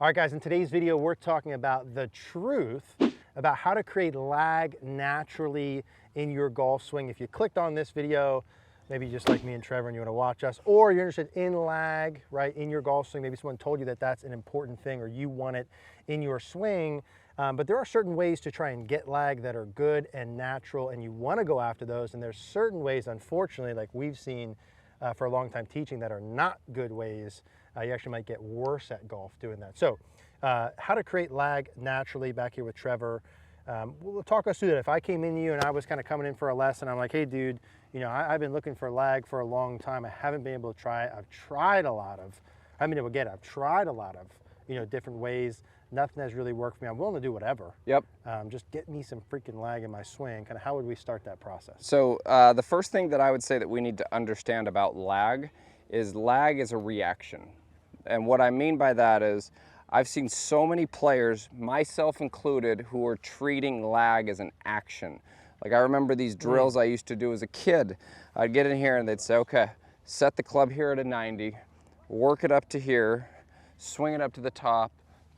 All right, guys, in today's video, we're talking about the truth about how to create lag naturally in your golf swing. If you clicked on this video, maybe just like me and Trevor and you want to watch us, or you're interested in lag, right, in your golf swing, maybe someone told you that that's an important thing or you want it in your swing, but there are certain ways to try and get lag that are good and natural, and you want to go after those, and there's certain ways, unfortunately, like we've seen for a long time teaching, that are not good ways. You actually might get worse at golf doing that. So how to create lag naturally, back here with Trevor. We'll talk us through that. If I came in to you and I was kind of coming in for a lesson, I'm like, hey dude, you know, I've been looking for lag for a long time. I haven't been able to try it. I've tried a lot of, I've tried a lot of, you know, different ways. Nothing has really worked for me. I'm willing to do whatever. Yep. Just get me some freaking lag in my swing. Kind of how would we start that process? So the first thing that I would say that we need to understand about lag is a reaction. And what I mean by that is I've seen so many players, myself included, who are treating lag as an action. Like, I remember these drills I used to do as a kid. I'd get in here and they'd say, okay, set the club here at a 90, work it up to here, swing it up to the top,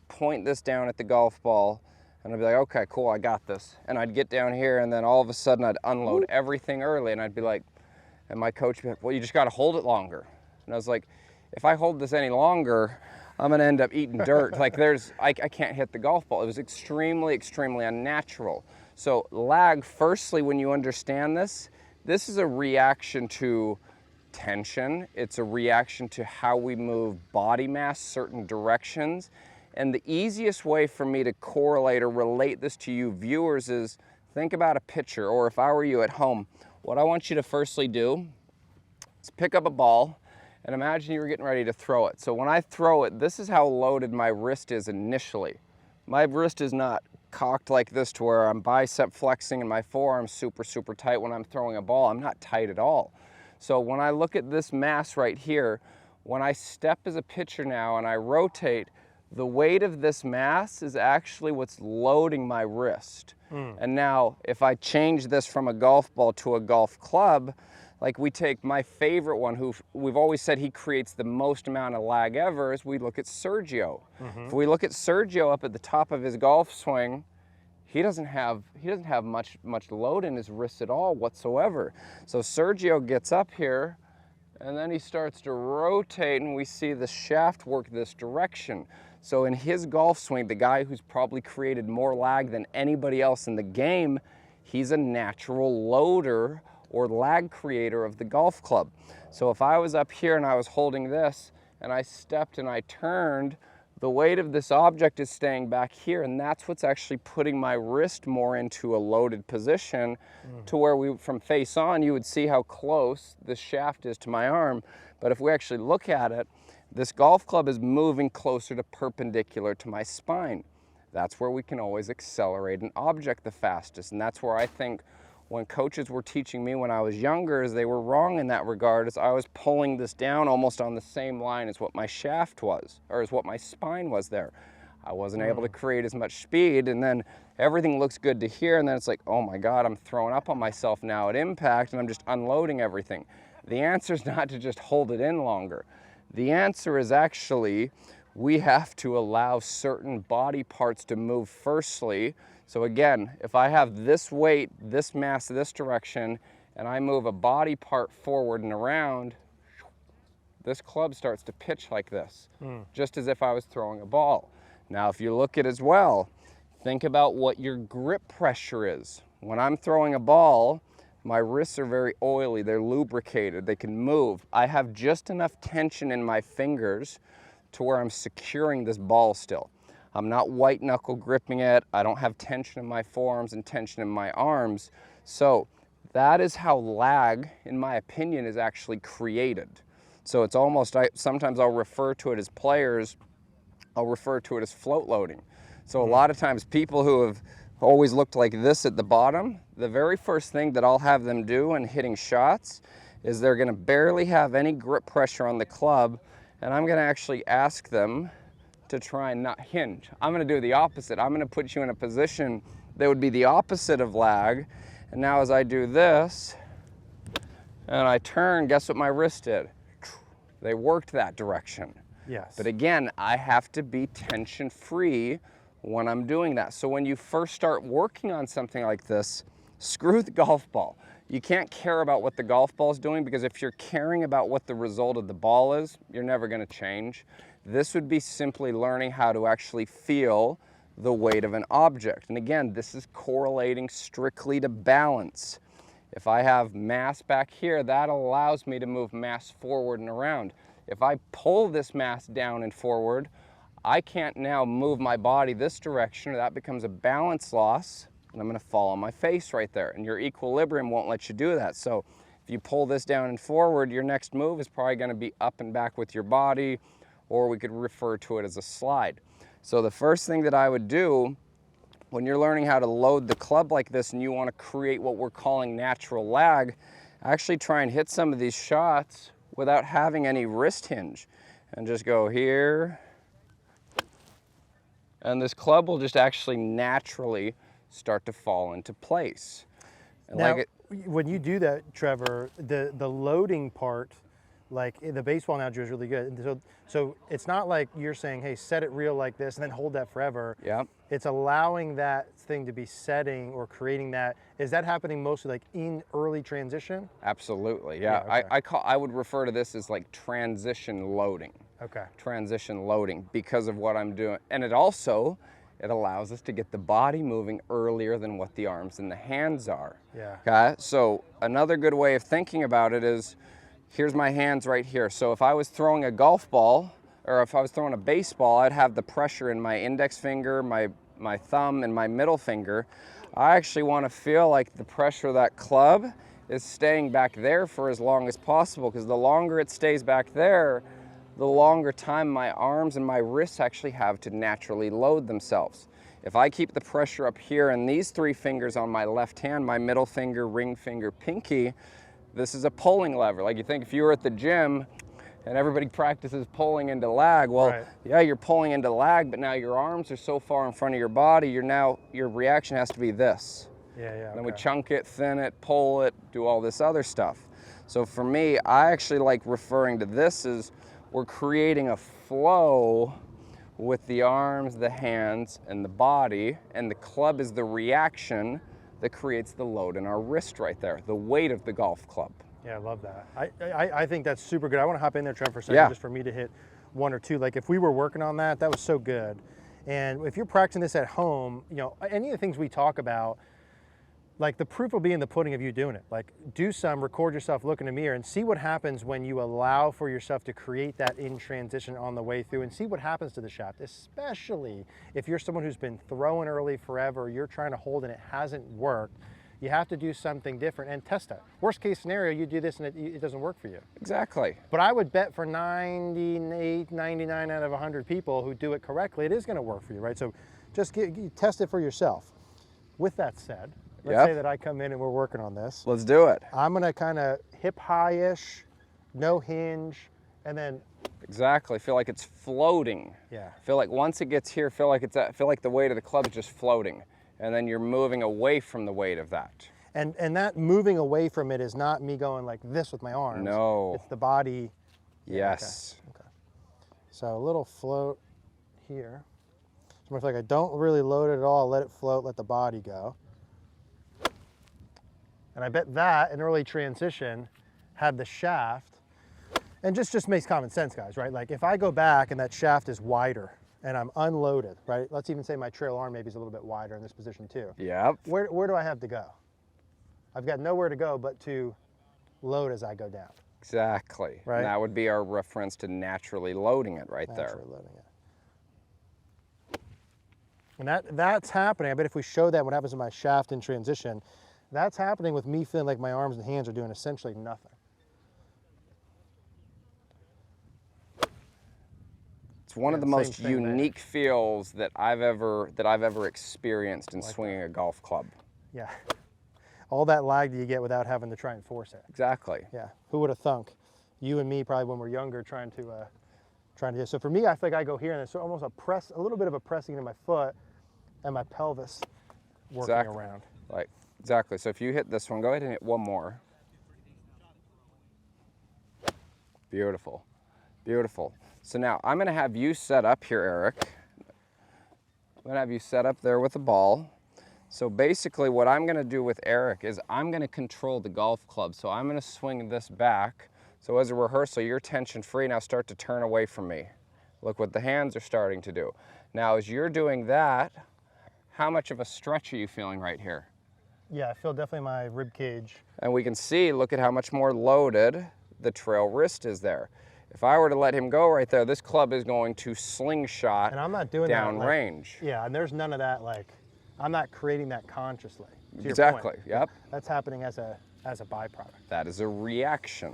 point this down at the golf ball, and I'd be like, okay, cool, I got this. And I'd get down here and then all of a sudden I'd unload everything early, and I'd be like, and my coach would be like, well, you just gotta hold it longer. And I was like, if I hold this any longer, I'm gonna end up eating dirt. Like, I can't hit the golf ball. It was extremely, extremely unnatural. So lag, firstly, when you understand this is a reaction to tension. It's a reaction to how we move body mass certain directions. And the easiest way for me to correlate or relate this to you viewers is think about a pitcher, or if I were you at home, what I want you to firstly do is pick up a ball and imagine you were getting ready to throw it. So when I throw it, this is how loaded my wrist is initially. My wrist is not cocked like this to where I'm bicep flexing and my forearm's super, super tight when I'm throwing a ball. I'm not tight at all. So when I look at this mass right here, when I step as a pitcher now and I rotate, the weight of this mass is actually what's loading my wrist. And now, if I change this from a golf ball to a golf club, like we take my favorite one, who we've always said he creates the most amount of lag ever, is we look at Sergio. If we look at Sergio up at the top of his golf swing, he doesn't have much load in his wrist at all whatsoever. So Sergio gets up here, and then he starts to rotate, and we see the shaft work this direction. So in his golf swing, the guy who's probably created more lag than anybody else in the game, he's a natural loader or lag creator of the golf club. So if I was up here and I was holding this and I stepped and I turned, the weight of this object is staying back here, and that's what's actually putting my wrist more into a loaded position to where from face on, you would see how close the shaft is to my arm. But if we actually look at it, this golf club is moving closer to perpendicular to my spine. That's where we can always accelerate an object the fastest, and that's where I think when coaches were teaching me when I was younger, is they were wrong in that regard, as I was pulling this down almost on the same line as what my shaft was, or as what my spine was there. I wasn't able to create as much speed, and then everything looks good to here, and then it's like, oh my God, I'm throwing up on myself now at impact, and I'm just unloading everything. The answer is not to just hold it in longer. The answer is actually, we have to allow certain body parts to move firstly. So again, if I have this weight, this mass, this direction, and I move a body part forward and around, this club starts to pitch like this, just as if I was throwing a ball. Now, if you look at as well, think about what your grip pressure is. When I'm throwing a ball, my wrists are very oily, they're lubricated, they can move. I have just enough tension in my fingers to where I'm securing this ball still. I'm not white knuckle gripping it. I don't have tension in my forearms and tension in my arms. So that is how lag, in my opinion, is actually created. So it's almost, sometimes I'll refer to it as players, I'll refer to it as float loading. So a lot of times people who have always looked like this at the bottom, the very first thing that I'll have them do when hitting shots is they're gonna barely have any grip pressure on the club, and I'm gonna actually ask them to try and not hinge. I'm gonna do the opposite. I'm gonna put you in a position that would be the opposite of lag. And now as I do this, and I turn, guess what my wrist did? They worked that direction. Yes. But again, I have to be tension free when I'm doing that. So when you first start working on something like this, screw the golf ball. You can't care about what the golf ball is doing, because if you're caring about what the result of the ball is, you're never going to change. This would be simply learning how to actually feel the weight of an object. And again, this is correlating strictly to balance. If I have mass back here, that allows me to move mass forward and around. If I pull this mass down and forward, I can't now move my body this direction, or that becomes a balance loss, and I'm going to fall on my face right there. And your equilibrium won't let you do that. So if you pull this down and forward, your next move is probably going to be up and back with your body, or we could refer to it as a slide. So the first thing that I would do when you're learning how to load the club like this and you want to create what we're calling natural lag, actually try and hit some of these shots without having any wrist hinge. And just go here. And this club will just actually naturally start to fall into place. And now, like when you do that, Trevor, the loading part, like the baseball analogy is really good. And so it's not like you're saying, hey, set it real like this and then hold that forever. Yep. It's allowing that thing to be setting or creating that. Is that happening mostly like in early transition? Absolutely, yeah. Okay. I would refer to this as like transition loading. Okay. Transition loading, because of what I'm doing. And it allows us to get the body moving earlier than what the arms and the hands are. Yeah. Okay, so another good way of thinking about it is, here's my hands right here. So if I was throwing a golf ball, or if I was throwing a baseball, I'd have the pressure in my index finger, my thumb, and my middle finger. I actually want to feel like the pressure of that club is staying back there for as long as possible, because the longer it stays back there, the longer time my arms and my wrists actually have to naturally load themselves. If I keep the pressure up here and these three fingers on my left hand, my middle finger, ring finger, pinky, this is a pulling lever. Like, you think if you were at the gym and everybody practices pulling into lag, well, right. Yeah, you're pulling into lag, but now your arms are so far in front of your body, your reaction has to be this. Yeah. Then we chunk it, thin it, pull it, do all this other stuff. So for me, I actually like referring to this as we're creating a flow with the arms, the hands, and the body, and the club is the reaction that creates the load in our wrist right there, the weight of the golf club. Yeah, I love that. I think that's super good. I want to hop in there, Trevor, for a second, Yeah. just for me to hit one or two. Like, if we were working on that, that was so good. And if you're practicing this at home, you know, any of the things we talk about, like, the proof will be in the pudding of you doing it. Like, do some, record yourself, look in the mirror, and see what happens when you allow for yourself to create that in transition on the way through, and see what happens to the shaft, especially if you're someone who's been throwing early forever, you're trying to hold and it hasn't worked. You have to do something different and test that. Worst case scenario, you do this and it doesn't work for you. Exactly. But I would bet for 98, 99 out of 100 people who do it correctly, it is going to work for you, right? So just test it for yourself. With that said, let's say that I come in and we're working on this. Let's do it. I'm going to kind of hip high-ish, no hinge, and then Exactly. Feel like it's floating. yeah. Feel like once it gets here, feel like the weight of the club is just floating, and then you're moving away from the weight of that. And that moving away from it is not me going like this with my arms. No. It's the body. Yeah, Yes. Okay. So a little float here. So I feel like I don't really load it at all. Let it float. Let the body go. And I bet that in early transition had the shaft. And just makes common sense, guys, right? Like, if I go back and that shaft is wider and I'm unloaded, right? Let's even say my trail arm maybe is a little bit wider in this position too. Yep. Where do I have to go? I've got nowhere to go but to load as I go down. Exactly. Right. And that would be our reference to naturally loading it right there. Naturally loading it. And that's happening. I bet if we show that what happens in my shaft in transition, that's happening with me feeling like my arms and hands are doing essentially nothing. It's one of the Same most thing there. unique feels that I've ever experienced in swinging a golf club. Yeah. All that lag that you get without having to try and force it. Exactly. Yeah. Who would have thunk? You and me probably when we're younger trying to do. So for me, I think I go here and it's almost a little bit of a pressing into my foot and my pelvis working around. Like, exactly. So if you hit this one, go ahead and hit one more. Beautiful. Beautiful. So now I'm going to have you set up here, Eric. I'm going to have you set up there with the ball. So basically what I'm going to do with Eric is I'm going to control the golf club. So I'm going to swing this back. So as a rehearsal, you're tension free. Now start to turn away from me. Look what the hands are starting to do. Now as you're doing that, how much of a stretch are you feeling right here? Yeah, I feel definitely my rib cage. And we can see, look at how much more loaded the trail wrist is there. If I were to let him go right there, this club is going to slingshot And I'm not doing down that, like, range. Yeah, and there's none of that, like, I'm not creating that consciously. To your Exactly, point. yep. That's happening as a byproduct. That is a reaction.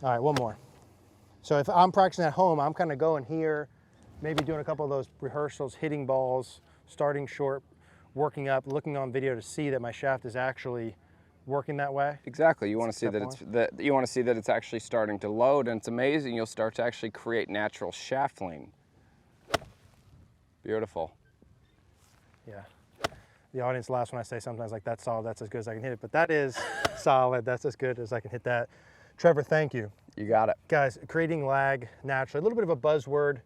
All right, one more. So if I'm practicing at home, I'm kind of going here, maybe doing a couple of those rehearsals, hitting balls, starting short, working up, looking on video to see that my shaft is actually working that way. Exactly. You want to see that it's actually starting to load, and it's amazing. You'll start to actually create natural shaft lean. Beautiful. Yeah. The audience laughs when I say sometimes like that's solid, that's as good as I can hit it, but that is solid, that's as good as I can hit that. Trevor, thank you. You got it. Guys, creating lag naturally, a little bit of a buzzword,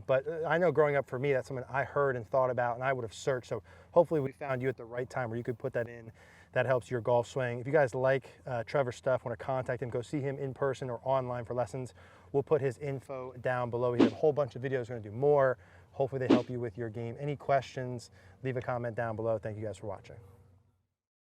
but I know growing up for me, that's something I heard and thought about and I would have searched. So hopefully we found you at the right time where you could put that in. That helps your golf swing. If you guys like Trevor's stuff, want to contact him, go see him in person or online for lessons. We'll put his info down below. He has a whole bunch of videos, we're going to do more. Hopefully they help you with your game. Any questions, leave a comment down below. Thank you guys for watching.